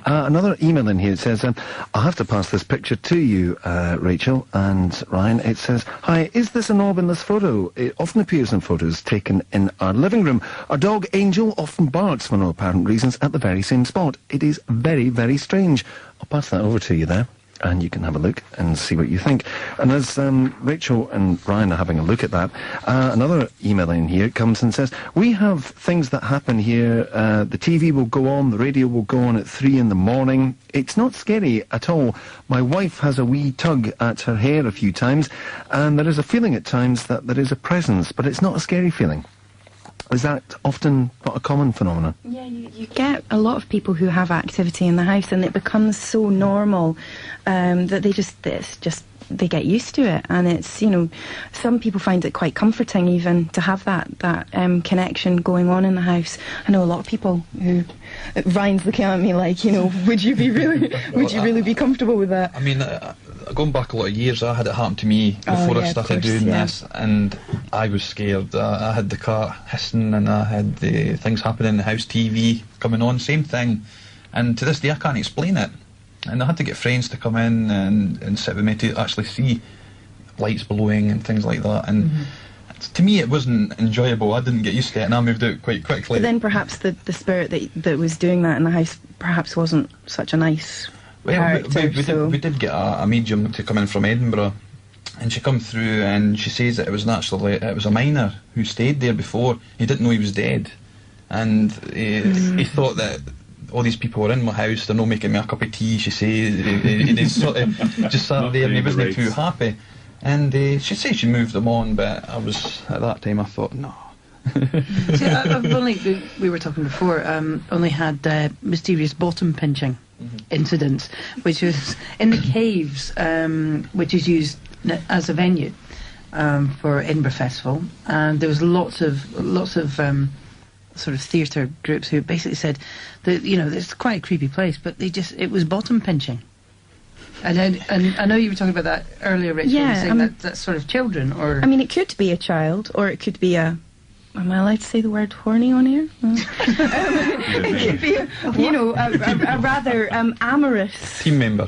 Another email in here. It says, I'll have to pass this picture to you, Rachel and Ryan. It says, hi, is this an orb in this photo? It often appears in photos taken in our living room. Our dog, Angel, often barks for no apparent reasons at the very same spot. It is very, very strange. I'll pass that over to you there, and you can have a look and see what you think. And as Rachel and Ryan are having a look at that, another email in here comes and says, we have things that happen here. The TV will go on, the radio will go on at 3 in the morning. It's not scary at all. My wife has a wee tug at her hair a few times, and there is a feeling at times that there is a presence, but it's not a scary feeling. Is that often not a common phenomenon? Yeah, you get a lot of people who have activity in the house, and it becomes so normal that they get used to it, and it's, you know, some people find it quite comforting even to have that connection going on in the house. I know a lot of people who, Ryan's looking at me like, you know, would you really be comfortable with that? I mean, going back a lot of years, I had it happen to me before I started doing this, and I was scared. I had the car hissing, and I had the things happening in the house, TV coming on, same thing. And to this day, I can't explain it. And I had to get friends to come in and sit with me to actually see lights blowing and things like that. And to me, it wasn't enjoyable. I didn't get used to it, and I moved out quite quickly. But then perhaps the spirit that was doing that in the house perhaps wasn't such a nice character. We did get a medium to come in from Edinburgh, and she come through and she says that it was a miner who stayed there before. He didn't know he was dead, and he thought that all these people were in my house, they're not making me a cup of tea, she says. He sort of just sat there and he wasn't too happy. And she said she moved them on, but at that time I thought, no. See, I've only, we were talking before, only had mysterious bottom pinching incidents, which was in the caves, which is used as a venue for Edinburgh Festival, and there was lots of sort of theatre groups who basically said that, you know, it's quite a creepy place, but it was bottom pinching. And I know you were talking about that earlier, Rachel, saying that's sort of children, or... I mean, it could be a child, or it could be a... Am I allowed to say the word horny on here? It could be, a rather amorous... Team member.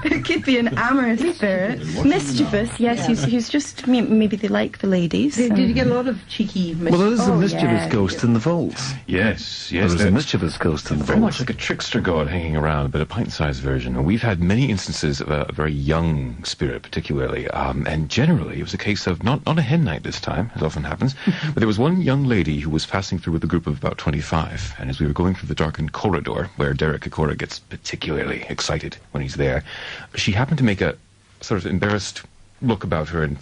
It could be an amorous spirit. Mischievous, yes, who's just... Maybe they like the ladies. Did you get a lot of cheeky... Well, there is a mischievous ghost in the vaults. Yes. There's a mischievous ghost in the vaults. Very much like a trickster god hanging around, but a pint-sized version. And we've had many instances of a very young spirit, particularly, and generally it was a case of not a hen night this time, as often happens, but there was one young lady who was passing through with a group of about 25, and as we were going through the darkened corridor, where Derek Kokora gets particularly excited when he's there, she happened to make a sort of embarrassed look about her and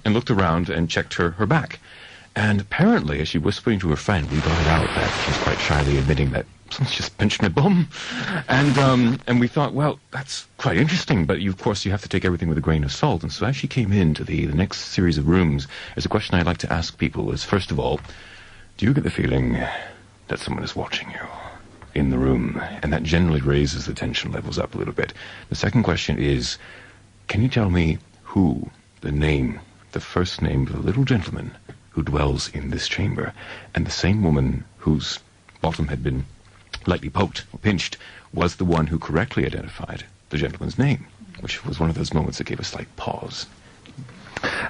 looked around and checked her back. And apparently, as she was whispering to her friend, we got it out that she was quite shyly admitting that someone's just pinched my bum. And we thought, well, that's quite interesting, but of course you have to take everything with a grain of salt. And so as she came into the next series of rooms, there's a question I'd like to ask people is, first of all, do you get the feeling that someone is watching you in the room? And that generally raises the tension levels up a little bit. The second question is, can you tell me the first name of the little gentleman who dwells in this chamber? And the same woman whose bottom had been lightly poked or pinched was the one who correctly identified the gentleman's name, which was one of those moments that gave a slight pause.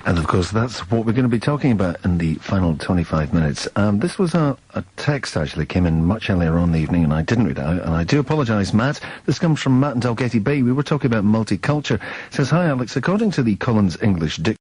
And of course that's what we're going to be talking about in the final 25 minutes. This was a text actually came in much earlier on in the evening, and I didn't read it out, and I do apologise, Matt. This comes from Matt in Dalgety Bay. We were talking about multiculture. It says, hi Alex, according to the Collins English Dictionary,